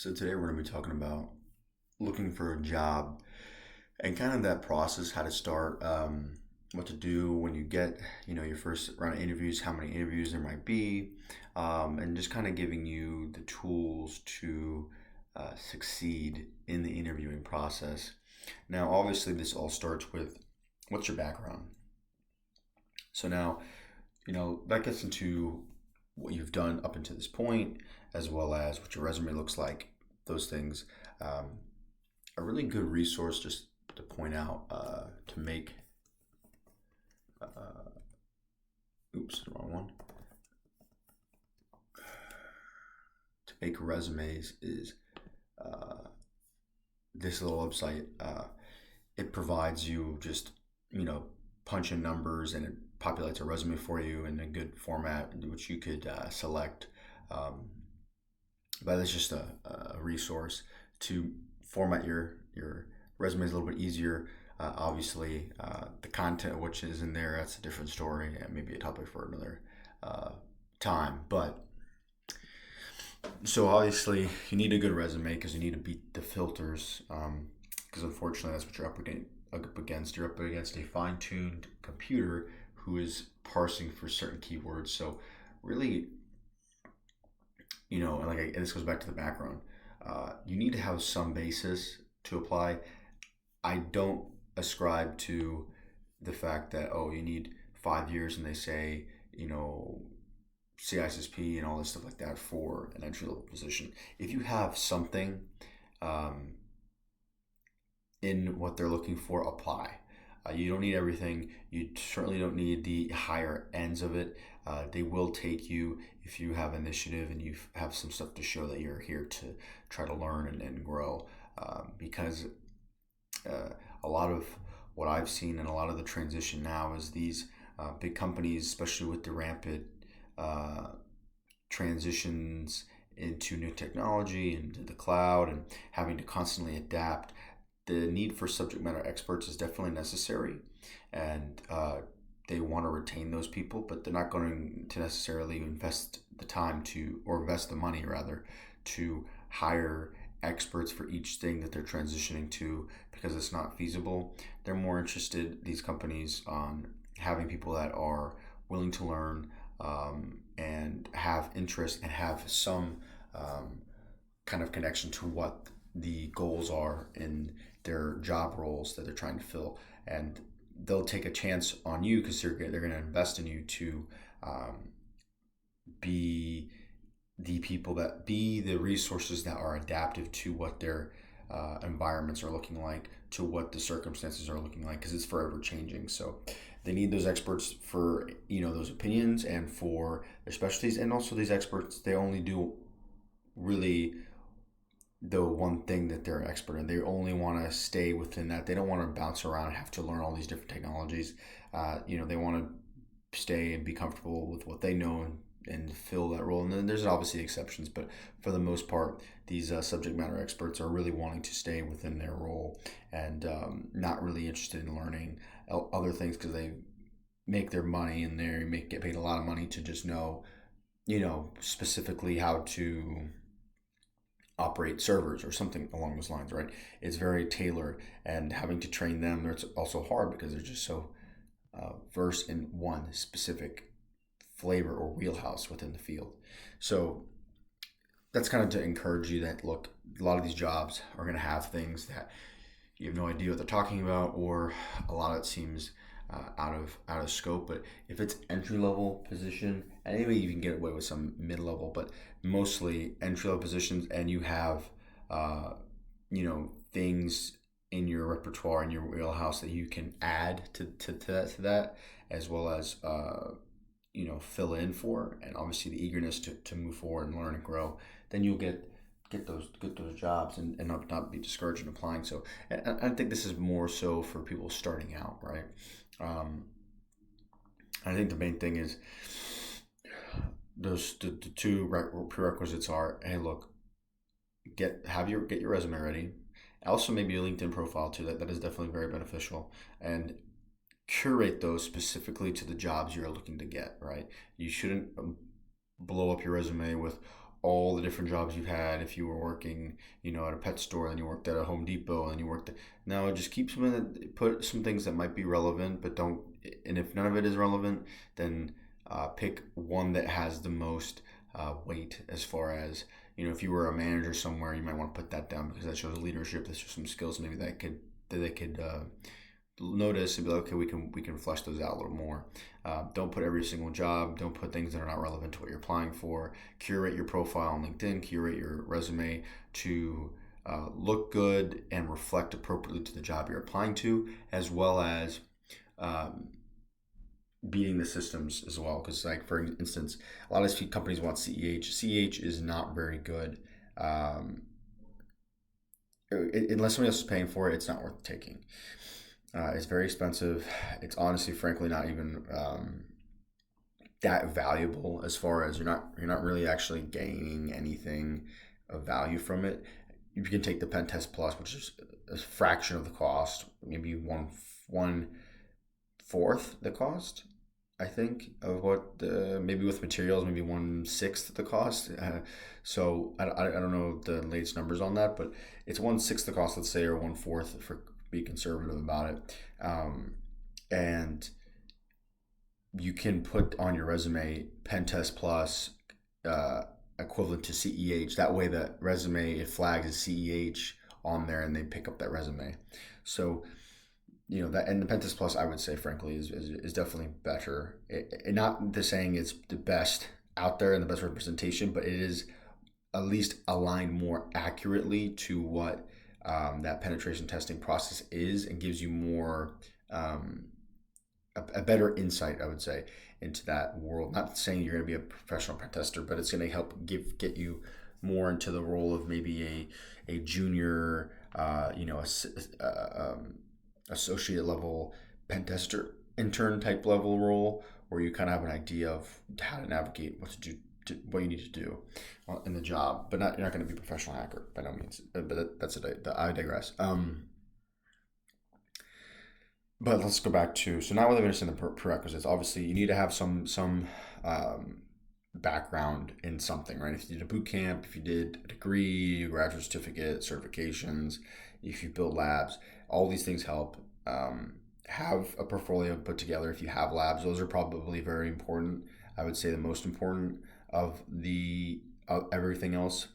So today we're going to be talking about looking for a job and kind of that process, how to start, what to do when you get, your first round of interviews, how many interviews there might be, and just kind of giving you the tools to succeed in the interviewing process. Now, obviously, this all starts with what's your background. So now, that gets into what you've done up until this point, as well as what your resume looks like. Those things. Um, a really good resource just to point out to make, uh, oops, wrong one, to make resumes is uh, this little website. It provides you just, you know, punch in numbers and it populates a resume for you in a good format, which you could select. Um, but it's just a resource to format your resume is a little bit easier. Obviously, the content which is in there, that's a different story and maybe a topic for another uh, time. But so obviously, you need a good resume because you need to beat the filters. Because unfortunately, that's what you're up against. You're up against a fine-tuned computer who is parsing for certain keywords. So really, and this goes back to the background. You need to have some basis to apply. I don't ascribe to the fact that you need 5 years and they say CISSP and all this stuff like that for an entry level position. If you have something um, in what they're looking for, apply. You don't need everything. You certainly don't need the higher ends of it. They will take you if you have initiative and you have some stuff to show that you're here to try to learn and grow. Because uh, a lot of what I've seen and a lot of the transition now is these big companies, especially with the rampant uh, transitions into new technology, into the cloud, and having to constantly adapt. The need for subject matter experts is definitely necessary, and they want to retain those people, but they're not going to necessarily invest the time to, or invest the money rather, to hire experts for each thing that they're transitioning to because it's not feasible. They're more interested, these companies, on having people that are willing to learn and have interest and have some um, kind of connection to what the goals are in their job roles that they're trying to fill, and they'll take a chance on you because they're going to invest in you to um, be the people that be the resources that are adaptive to what their environments are looking like, to what the circumstances are looking like, because it's forever changing. So they need those experts for those opinions and for their specialties, and also these experts, they only do really the one thing that they're an expert in. They only want to stay within that. They don't want to bounce around and have to learn all these different technologies. They want to stay and be comfortable with what they know and fill that role. And then there's obviously exceptions, but for the most part, these subject matter experts are really wanting to stay within their role and not really interested in learning other things because they make their money and get paid a lot of money to just know, specifically how to operate servers or something along those lines, right? It's very tailored, and having to train them, it's also hard because they're just so versed in one specific flavor or wheelhouse within the field. So that's kind of to encourage you that, look, a lot of these jobs are going to have things that you have no idea what they're talking about, or a lot of it seems out of scope. But if it's entry level position, and maybe you can get away with some mid level, but mostly entry level positions, and you have things in your repertoire in your wheelhouse that you can add to that, as well as fill in for, and obviously the eagerness to move forward and learn and grow, then you'll get those jobs and not be discouraged in applying. So and I think this is more so for people starting out, right? Um, I think the main thing is the two prerequisites are, hey, look, get your resume ready. Also, maybe a LinkedIn profile too. That is definitely very beneficial, and curate those specifically to the jobs you're looking to get. Right, you shouldn't blow up your resume with all the different jobs you've had. If you were working, at a pet store, then you worked at a Home Depot, and you worked at, no, just keep put some things that might be relevant, but don't. And if none of it is relevant, then pick one that has the most weight as far as, if you were a manager somewhere, you might want to put that down because that shows leadership. That shows some skills maybe that they could notice and be like, okay, we can flesh those out a little more. Don't put every single job. Don't put things that are not relevant to what you're applying for. Curate your profile on LinkedIn. Curate your resume to look good and reflect appropriately to the job you're applying to, as well as um, beating the systems as well. Because, like, for instance, a lot of these companies want CEH. CEH is not very good. Um, Unless somebody else is paying for it, it's not worth taking. It's very expensive. It's honestly, frankly, not even that valuable as far as you're not really actually gaining anything of value from it. You can take the Pen Test Plus, which is a fraction of the cost, maybe one fourth the cost, I think, of what maybe with materials, maybe 1/6 the cost. So I don't know the latest numbers on that, but it's 1/6 the cost, let's say, or 1/4 for be conservative about it. And you can put on your resume Pen Test Plus equivalent to CEH. That way, the resume it flags as CEH on there, and they pick up that resume. So that, and the Pen Test Plus, I would say, frankly, is definitely better. Not the saying it's the best out there and the best representation, but it is at least aligned more accurately to what that penetration testing process is, and gives you more a better insight, I would say, into that world. Not saying you're going to be a professional pen tester, but it's going to help get you more into the role of maybe a junior, associate level pen tester, intern type level role, where you kind of have an idea of how to navigate what to do, what you need to do in the job, but you're not going to be a professional hacker by no means. But that's I digress. But let's go back to, so now we're going to understand the prerequisites. Obviously, you need to have some background in something, right? If you did a boot camp, if you did a degree, a graduate certificate, certifications, if you build labs, all these things help. Have a portfolio put together if you have labs. Those are probably very important. I would say the most important of everything else.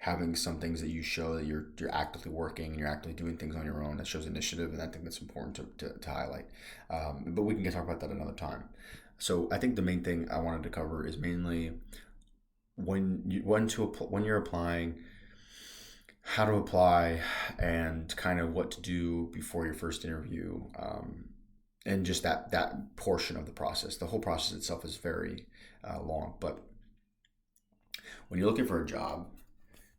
Having some things that you show that you're actively working and you're actively doing things on your own, that shows initiative, and I think that's important to highlight. But we can talk about that another time. So I think the main thing I wanted to cover is mainly when you're applying, how to apply, and kind of what to do before your first interview, and just that portion of the process. The whole process itself is very long, but when you're looking for a job,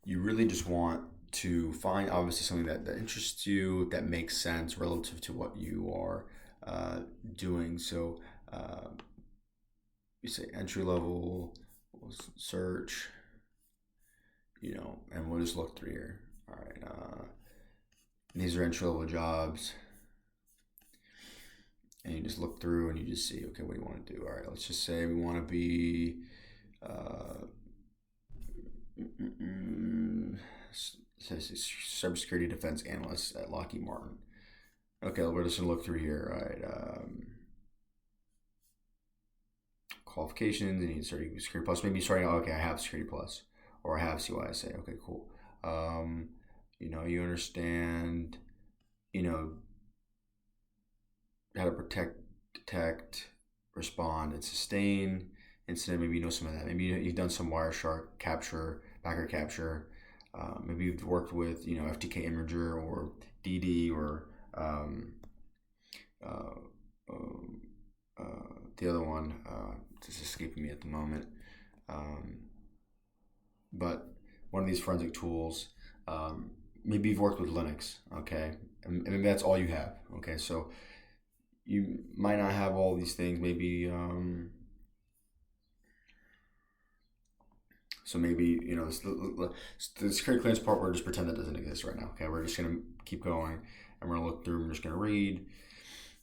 you really just want to find obviously something that interests you, that makes sense relative to what you are doing. So you say entry level, we'll search, and we'll just look through here. All right, these are entry level jobs, and you just look through and you just see, okay, what do you want to do? All right, let's just say we want to be cybersecurity defense analyst at Lockheed Martin. Okay, we're just gonna look through here. All right, qualifications, and you start Security Plus. Maybe starting out, okay, I have Security Plus, or I have CYSA. Okay, cool. You understand, how to protect, detect, respond, and sustain incident. Maybe you know some of that. Maybe you've done some Wireshark capture, packet capture. Maybe you've worked with FTK Imager or DD or the other one. It's escaping me at the moment. But one of these forensic tools. Maybe you've worked with Linux. Okay, and maybe that's all you have. Okay, so you might not have all these things. Maybe. So maybe, the security clearance part, we're just pretend that doesn't exist right now. Okay, we're just going to keep going, and we're going to look through, and we're just going to read,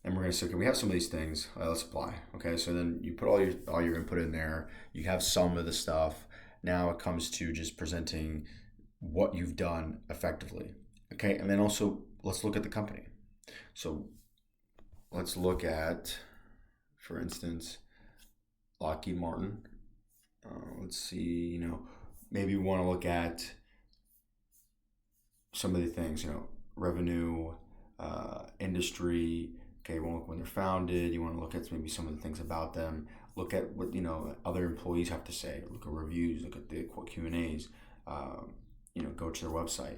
and we're going to say, okay, we have some of these things. Let's apply. Okay, so then you put all your input in there. You have some of the stuff. Now it comes to just presenting what you've done effectively. Okay, and then also let's look at the company. So let's look at, for instance, Lockheed Martin. Let's see, maybe we want to look at some of the things, revenue, industry. Okay, you want to look when they're founded. You want to look at maybe some of the things about them. Look at what other employees have to say. Look at reviews. Look at the Q&As. Go to their website.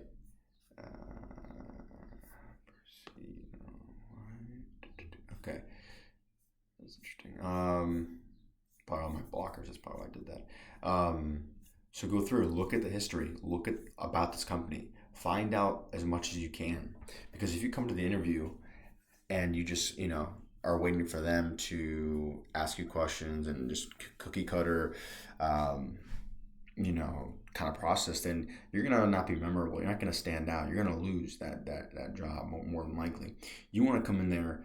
Okay, that's interesting. Probably all my blockers. That's probably why I did that. So go through, look at the history, look at about this company, find out as much as you can, because if you come to the interview and you just are waiting for them to ask you questions and just cookie cutter, kind of process, then you're gonna not be memorable. You're not gonna stand out. You're gonna lose that job more than likely. You want to come in there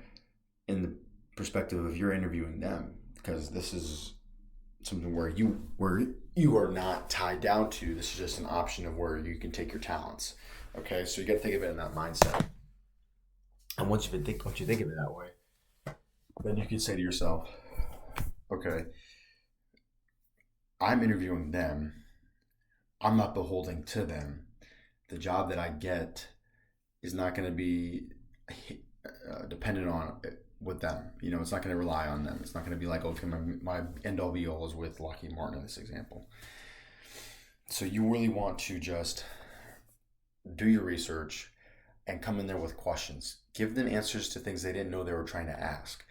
in the perspective of you're interviewing them, because this is something where you are not tied down to. This is just an option of where you can take your talents. Okay, so you got to think of it in that mindset. And once you think of it that way, then you can say to yourself, okay, I'm interviewing them. I'm not beholden to them. The job that I get is not going to be dependent on with them. It's not going to rely on them. It's not going to be like, okay, my end all be all is with Lockheed Martin in this example. So you really want to just do your research and come in there with questions. Give them answers to things they didn't know they were trying to ask.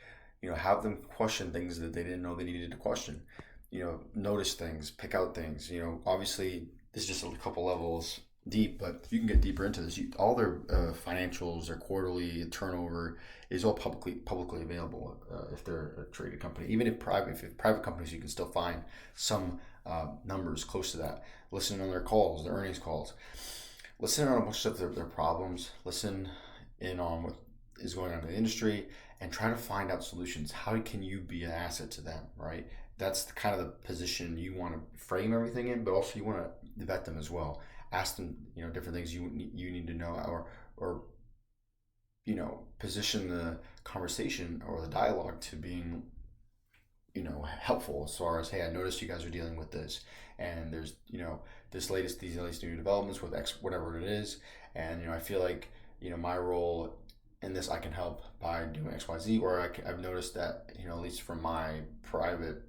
Have them question things that they didn't know they needed to question. Notice things, pick out things. Obviously this is just a couple levels deep, but you can get deeper into this. All their financials, their quarterly turnover is all publicly available if they're a traded company. Even if private companies, you can still find some numbers close to that. Listen on their calls, their earnings calls. Listen on a bunch of their problems. Listen in on what is going on in the industry and try to find out solutions. How can you be an asset to them, right? That's the kind of the position you want to frame everything in, but also you want to vet them as well. Ask them, different things you need to know, or position the conversation or the dialogue to being, helpful as far as, hey, I noticed you guys are dealing with this, and there's, these latest new developments with X, whatever it is, and I feel like, my role in this, I can help by doing X, Y, Z, or I've noticed that, at least from my private,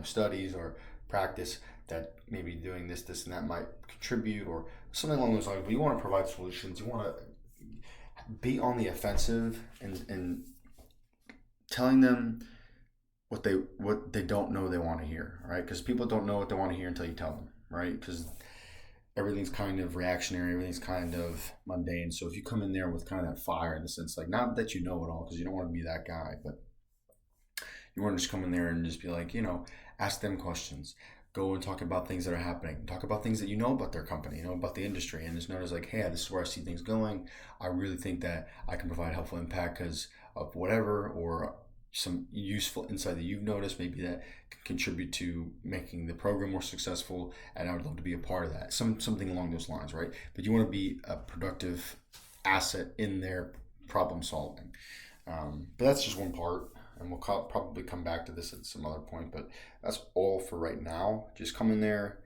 studies or practice, that maybe doing this and that might contribute, or something along those lines. But you want to provide solutions. You want to be on the offensive and telling them what they don't know they want to hear, right? Because people don't know what they want to hear until you tell them, right? Because everything's kind of reactionary, everything's kind of mundane. So if you come in there with kind of that fire, in the sense, like, not that you know it all, because you don't want to be that guy, but you want to just come in there and just be like, ask them questions. Go and talk about things that are happening. Talk about things that you know about their company, about the industry. And just notice, like, hey, this is where I see things going. I really think that I can provide helpful impact because of whatever, or some useful insight that you've noticed, maybe that can contribute to making the program more successful. And I would love to be a part of that. Something along those lines, right? But you want to be a productive asset in their problem solving. But that's just one part. And we'll probably come back to this at some other point, but that's all for right now. Just come in there,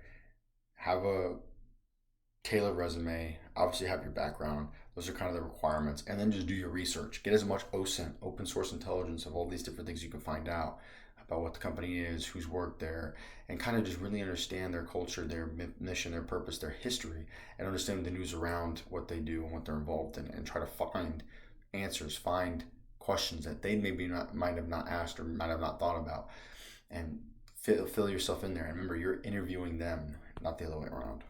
have a tailored resume, obviously have your background. Those are kind of the requirements. And then just do your research. Get as much OSINT, open source intelligence, of all these different things you can find out about what the company is, who's worked there, and kind of just really understand their culture, their mission, their purpose, their history, and understand the news around what they do and what they're involved in, and try to find answers, find questions that they might have not asked or might have not thought about, and fill yourself in there. And remember, you're interviewing them, not the other way around.